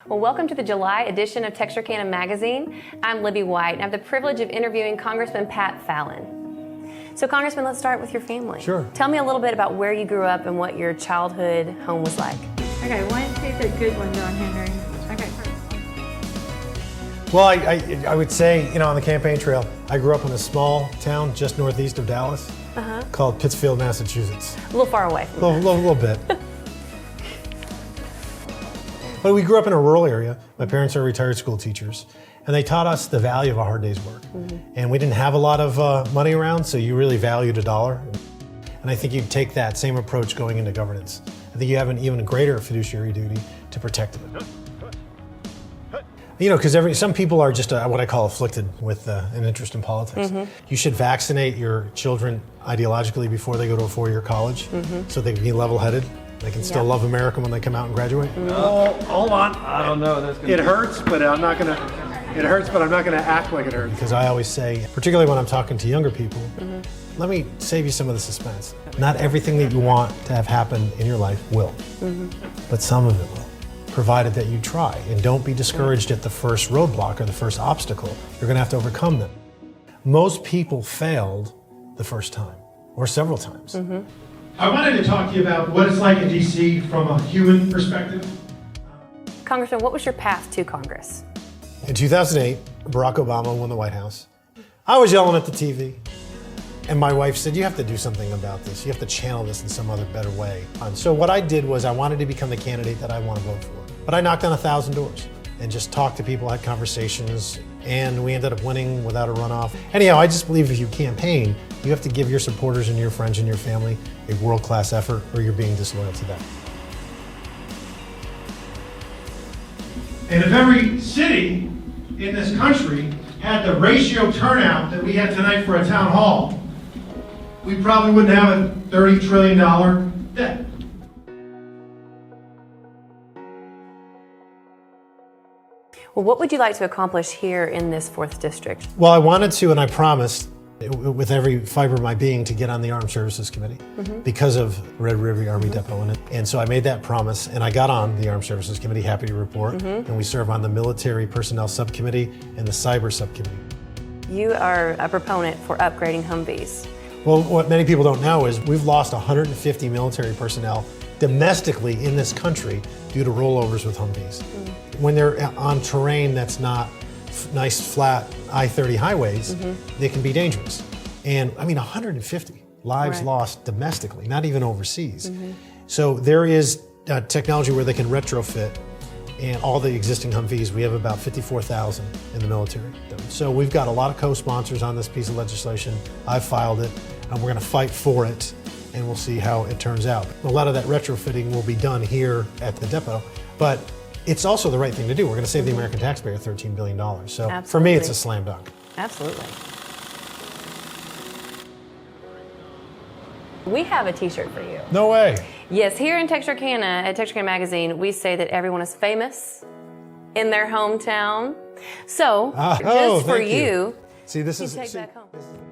Well, welcome to the July edition of Texarkana Magazine. I'm Libby White, and I have the privilege of interviewing Congressman Pat Fallon. So, Congressman, let's start with your family. Sure. Tell me a little bit about where you grew up and what your childhood home was like. Okay, one, take a good one, John Henry. Okay, first. Well, I would say, on the campaign trail, I grew up in a small town just northeast of Dallas called Pittsfield, Massachusetts. A little far away from A little bit. But we grew up in a rural area. My parents are retired school teachers, and they taught us the value of a hard day's work. And we didn't have a lot of money around, so you really valued a dollar. And I think you'd take that same approach going into governance. I think you have an even greater fiduciary duty to protect it. Because some people are just what I call afflicted with an interest in politics. You should vaccinate your children ideologically before they go to a four-year college, so they can be level-headed. They can still love America when they come out and graduate. Oh, hold on. I don't know. That's It hurts, but I'm not gonna. It hurts, but I'm not gonna act like it hurts. Because I always say, particularly when I'm talking to younger people, let me save you some of the suspense. Not everything that you want to have happen in your life will, but some of it will, provided that you try. And don't be discouraged at the first roadblock or the first obstacle. You're gonna have to overcome them. Most people failed the first time, or several times. I wanted to talk to you about what it's like in DC from a human perspective. Congressman, what was your path to Congress? In 2008, Barack Obama won the White House. I was yelling at the TV, and my wife said, you have to do something about this. You have to channel this in some other better way. So what I did was I wanted to become the candidate that I want to vote for. But I knocked on 1,000 doors and just talked to people, had conversations, and we ended up winning without a runoff. Anyhow, I just believe if you campaign, you have to give your supporters and your friends and your family a world-class effort, or you're being disloyal to them. And if every city in this country had the ratio turnout that we had tonight for a town hall, we probably wouldn't have a $30 trillion debt. Well, what would you like to accomplish here in this 4th District? Well, I wanted to, and I promised, with every fiber of my being, to get on the Armed Services Committee because of Red River Army Depot in it. And so I made that promise, and I got on the Armed Services Committee, happy to report, and we serve on the Military Personnel Subcommittee and the Cyber Subcommittee. You are a proponent for upgrading Humvees. Well, what many people don't know is we've lost 150 military personnel domestically in this country due to rollovers with Humvees. When they're on terrain that's not nice, flat I-30 highways, they can be dangerous. And 150 lives lost domestically, not even overseas. So there is technology where they can retrofit and all the existing Humvees. We have about 54,000 in the military. So we've got a lot of co-sponsors on this piece of legislation. I've filed it, and we're gonna fight for it, and we'll see how it turns out. A lot of that retrofitting will be done here at the depot, but it's also the right thing to do. We're going to save the American taxpayer $13 billion. So Absolutely. For me, it's a slam dunk. Absolutely. We have a t-shirt for you. No way. Yes, here in Texarkana, at Texarkana Magazine, we say that everyone is famous in their hometown. So, just for thank you, See, this is take see, back home. this is-